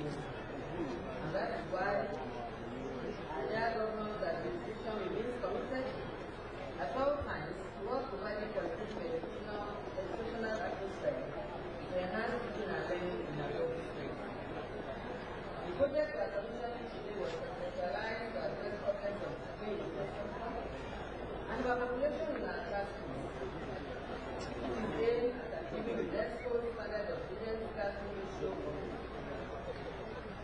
And that is why their government administration remains committed at all times towards providing constitutional educational atmosphere to enhance teaching and learning in our public schools. The project we are commissioning today was conceptualized to address problems of school infrastructure and overpopulation in our classrooms. It is aimed at achieving the next standard of students' classroom ratio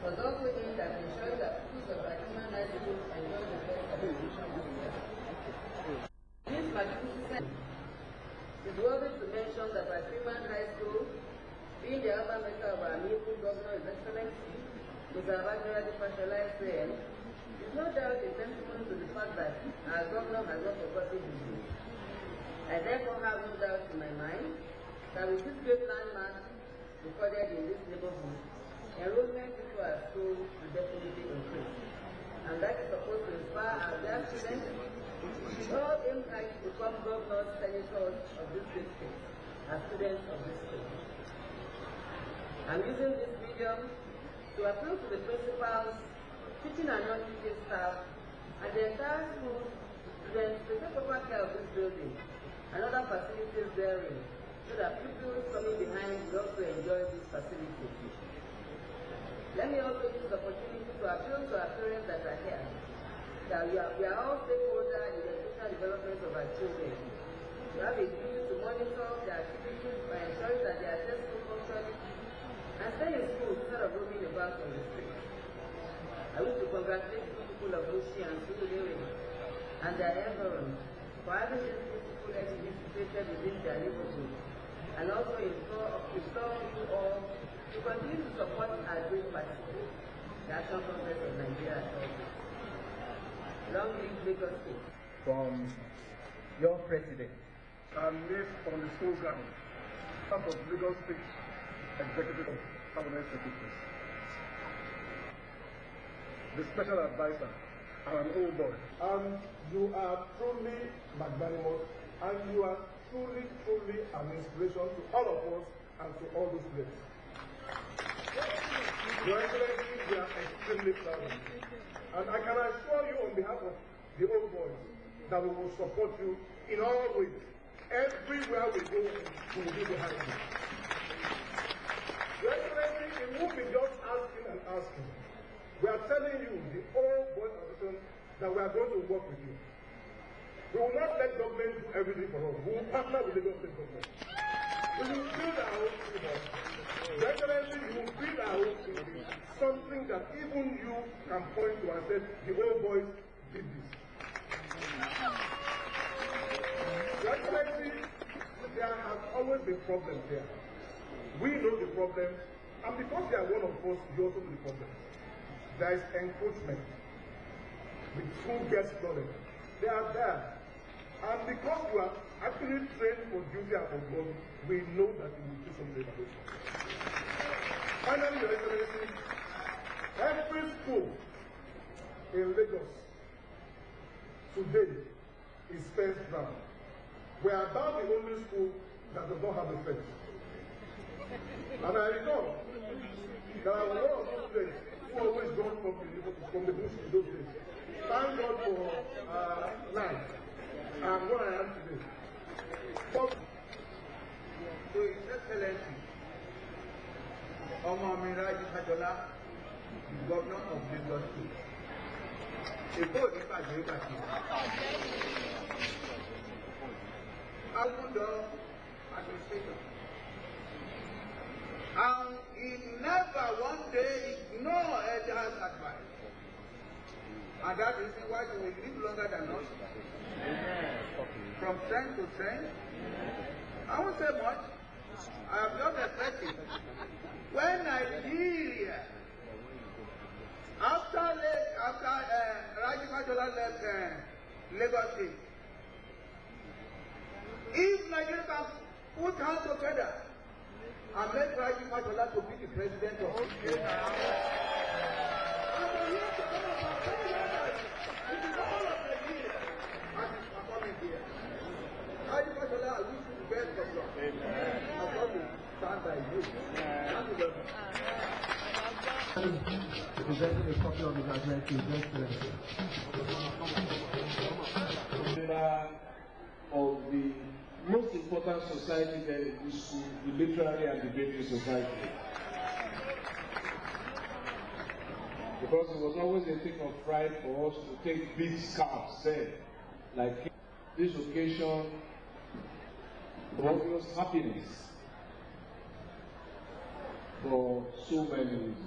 was also aimed at ensuring that schools of Birch Freeman High School enjoy the best education this year. This magnificent is worthy to mention that Birch Freeman High School, being the alma mater of our new governor, His Excellency, Mr. Fashola, is no doubt a testament to the fact that our governor has not forgotten his roots. I therefore have no doubt in my mind that with this great landmark recorded in this neighborhood, enrollment into our school will definitely increase. And that is supposed to inspire our dear students to all aim high to become governors, senators of this great state, as students of this state. I'm using this medium to appeal to the principals, teaching and non-teaching staff, and the entire school students to take over care of this building and other facilities therein, so that pupils coming behind will also enjoy these facilities. Let me also use the opportunity to appeal to our parents that are here, that we are all stakeholders in the educational development of our children. We have a duty to monitor their activities by ensuring that they attend school functionally and stay in school instead of roaming about on the street. I wish to congratulate the people of Oshi and Surulere and their environs for having this beautiful exhibit situated within their neighborhood, and also install you all to continue to support our great party, the Action Congress of Nigeria. Long live Lagos State. From your president. And based on the school ground, part of Lagos State Executive Cabinet Secretaries. The special advisor, and an old boy. And you are truly magnanimous, and you are truly an inspiration to all of us and to all those players. Your Excellency, we are extremely proud of you. And I can assure you on behalf of the old boys that we will support you in all ways. Everywhere we go, we will be behind you. Your Excellency, it won't be just asking and asking. We are telling you, the old boys association, that we are going to work with you. We will not let government do everything for us. We will partner with the government. We will build our own freedom. Your Excellency, you will build our own freedom. Something that even you can point to and say, the old boys did this. Your Excellency, there have always been problems there. We know the problems, and because they are one of us, you also know the problems. There is encroachment with school guest knowledge. They are there. And because you are actually trained for duty and for God, we know that you will do something about it. Finally, Your Excellency, every school in Lagos today is fenced ground. We are about the only school that does not have a fence. And I recall that I was one of those students who always got from the bush in those days. Thank God for life and what I am today. But to His Excellency, Fashola, the governor of Lagos State. Èkó ní pàdé pàdé. Agúndọ̀ administration. And he never one day ignore elders' advice. And that is why he will live longer than us. From strength to strength. I won't say much. I have just reflected. When Nigeria, after Fashola left Lagos State, if Nigeria can put hands together and make Fashola to be the president of Nigeria, Fashola, I wish you the best of luck. I'm going to stand by you. Thank you very much. Presenting a copy of the graduate to of the most important society there in this school, the literary and debating society. Because it was always a thing of pride for us to take big scarves there. Like this occasion, obvious happiness for so many reasons.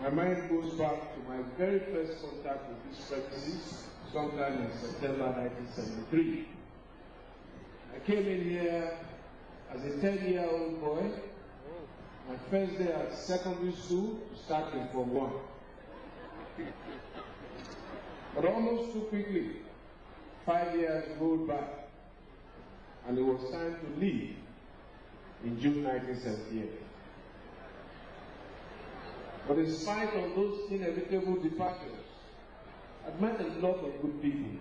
My mind goes back to my very first contact with these premises sometime in September 1973. I came in here as a 10-year-old boy, my first day at secondary school, starting from 1. But almost too quickly, 5 years rolled by, and it was time to leave in June 1978. But in spite of those inevitable departures, I've met a lot of good people.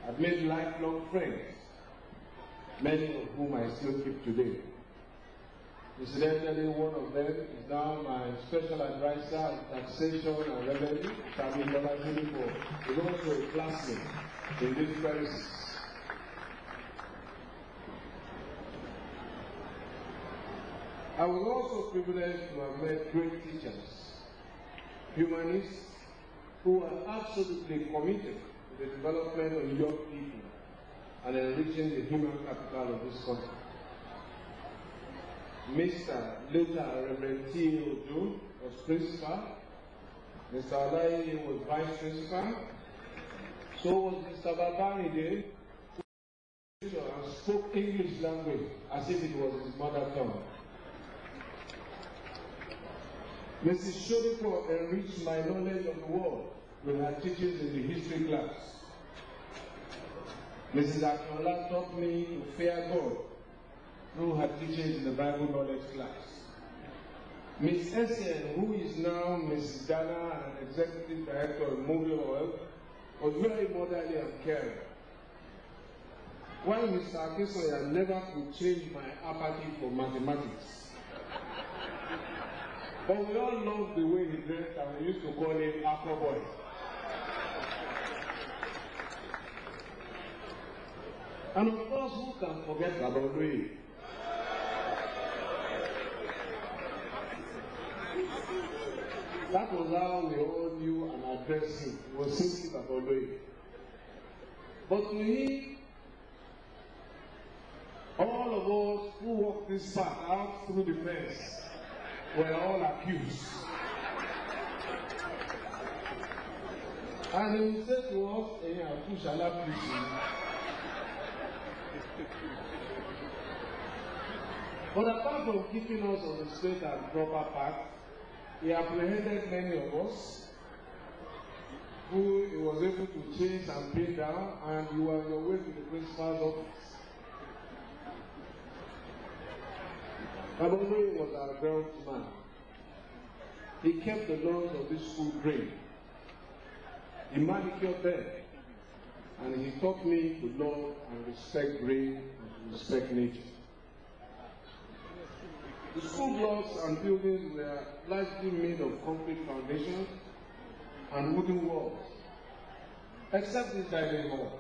I've made lifelong friends, many of whom I still keep today. Incidentally, one of them is now my special advisor on taxation and revenue, Sami Bolajunipo, is also a classmate in this premises. I was also privileged to have met great teachers, humanists, who are absolutely committed to the development of young people and enriching the human capital of this country. Mr. later Reverend T. Ojo was principal, Mr. Alayi was vice principal, so was Mr. Babanide, who spoke English language as if it was his mother tongue. Mrs. Shodipo enriched my knowledge of the world with her teachings in the history class. Mrs. Akinola taught me to fear God through her teachings in the Bible knowledge class. Miss Essien, who is now Mrs. Dana and Executive Director of Movie Oil, was very motherly and caring. While Mr. Akisoya never could change my apathy for mathematics. But we all loved the way he dressed, and we used to call him Afro Boy. And of course, who can forget about Louis? That was how we all knew and addressed him. It was simply about Louis. But to him, all of us who walked this path out through the fence were all accused. And he would say to us, who shall I preach you? But apart from keeping us on the straight and proper path, he apprehended many of us who he was able to chase and pin down, and you were on your way to the principal's office. Babaloy was our groundsman. He kept the laws of this school green. He manicured them, and he taught me to love and respect grain and to respect nature. The school blocks and buildings were largely made of concrete foundations and wooden walls, except this dining hall.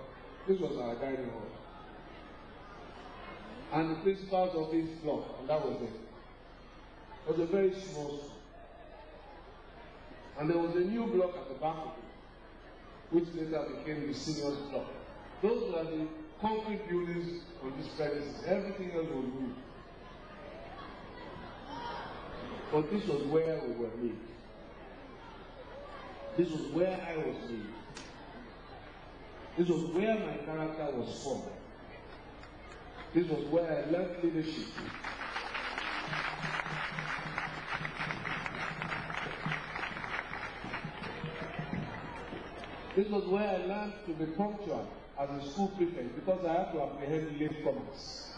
This was our dining hall. And the principal's office block, and that was it. It was a very small school. And there was a new block at the back of it, which later became the seniors block. Those were the concrete buildings on this premises. Everything else was wood. But this was where we were made. This was where I was made. This was where my character was formed. This was where I learned leadership. This was where I learned to be punctual as a school prefect because I had to apprehend latecomers.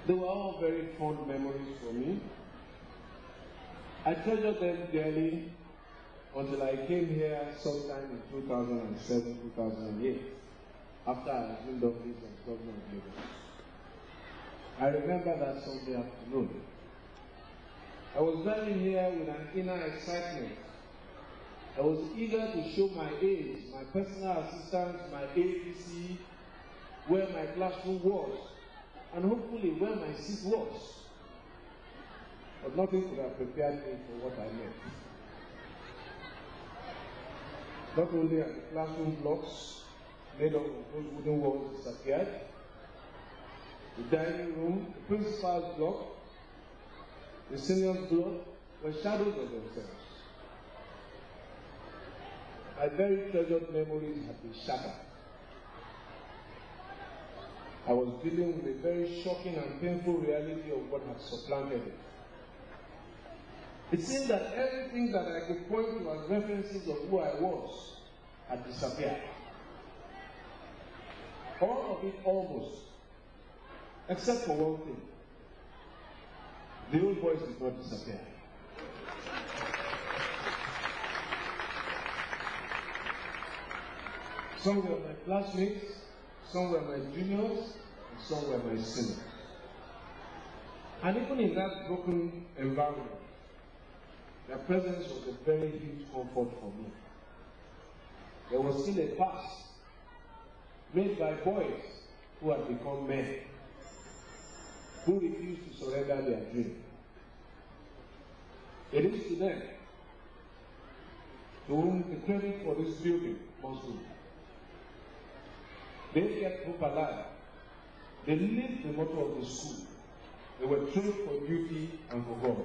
They were all very fond memories for me. I treasured them dearly until I came here sometime in 2007, 2008, after I assumed office as governor of Lagos. I remember that Sunday afternoon. I was driving here with an inner excitement. I was eager to show my aides, my personal assistants, my ADC, where my classroom was, and hopefully where my seat was. But nothing could have prepared me for what I met. Not only are the classroom blocks made up of those wooden walls disappeared, the dining room, the principal's block, the senior's block were shadows of themselves. My very treasured memories have been shattered. I was dealing with a very shocking and painful reality of what had supplanted it. It seemed that everything that I could point to as references of who I was had disappeared. All of it almost, except for one thing. The old boys did not disappear. Some were my classmates, some were my juniors, and some were my seniors. And even in that broken environment, their presence was a very huge comfort for me. There was still a past made by boys who had become men, who refused to surrender their dream. It is to them to whom the credit for this building must go. They kept hope alive. They lived the motto of the school. They were trained for duty and for God.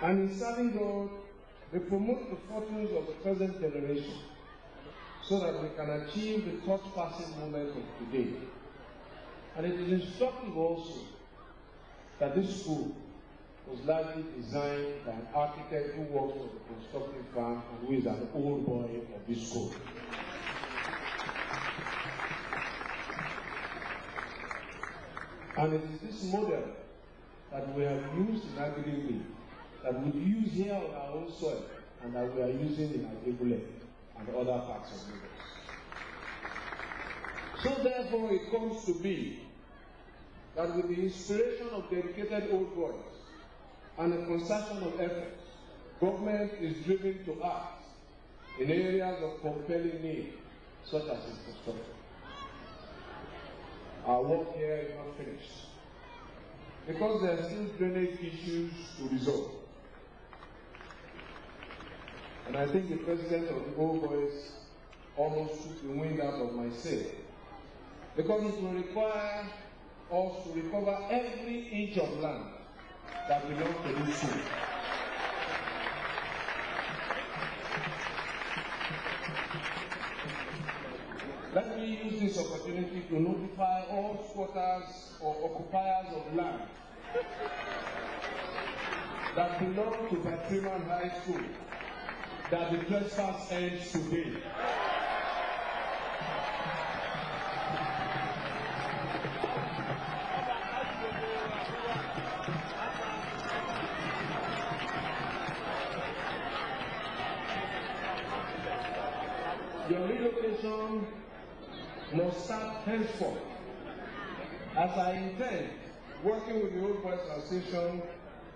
And in serving God, they promote the fortunes of the present generation so that we can achieve the thought-passing moment of today. And it is instructive also that this school was largely designed by an architect who works for the construction firm and who is an old boy of this school. And it is this model that we have used in Agility, that we use here on our own soil, and that we are using in Agility and other parts of Lagos. So therefore it comes to be that with the inspiration of dedicated old boys and a concertation of efforts, government is driven to act in areas of compelling need, such as infrastructure. Our work here is not finished, because there are still drainage issues to resolve. And I think the president of the Old Boys almost took the wind out of my sail, because it will require us to recover every inch of land that belongs to this school. Let me use this opportunity to notify all squatters or occupiers of land that belong to Birch Freeman High School that the trespass ends today. Your relocation must start henceforth, as I intend, working with the Old Boys Association,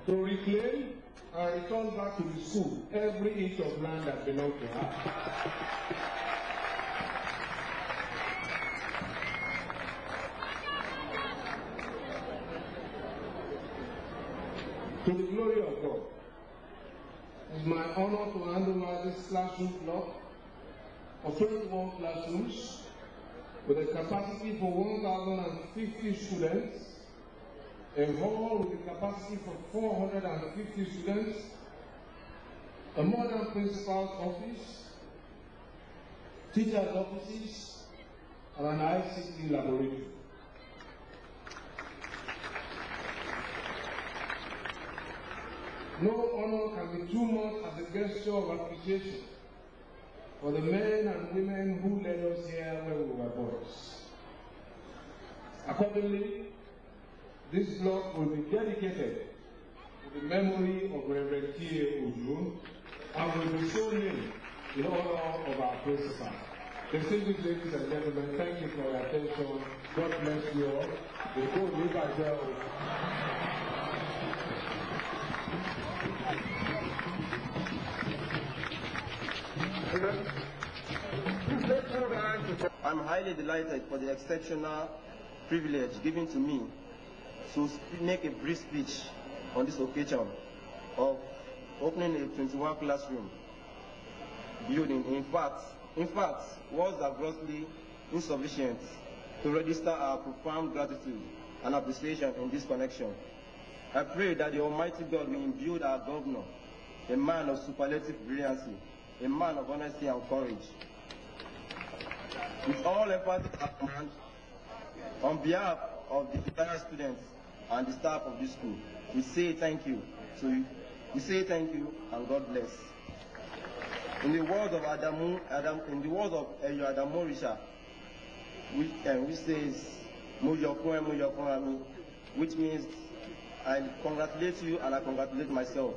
to reclaim and return back to the school every inch of land that belongs to her. To the glory of God. In is my honor to hand over this classroom block of 21 classrooms with a capacity for 1,050 students, a hall with a capacity for 450 students, a modern principal's office, teachers' offices, and an ICT laboratory. No honor can be too much as a gesture of appreciation for the men and women who led us here when we were boys. Accordingly, this block will be dedicated to the memory of Reverend T.A. Ojo and will be so named in honor of our principal. Distinguished ladies and gentlemen, thank you for your attention. God bless you all. The God will be I'm highly delighted for the exceptional privilege given to me to make a brief speech on this occasion of opening a 21 classroom building. In fact, words are grossly insufficient to register our profound gratitude and appreciation in this connection. I pray that the Almighty God will imbue our governor, a man of superlative brilliancy, a man of honesty and courage. With all empathy at command, on behalf of the entire students and the staff of this school, we say thank you to you. We say thank you and God bless. In the words of Eyo Adamu Risha, which says which means I congratulate you and I congratulate myself.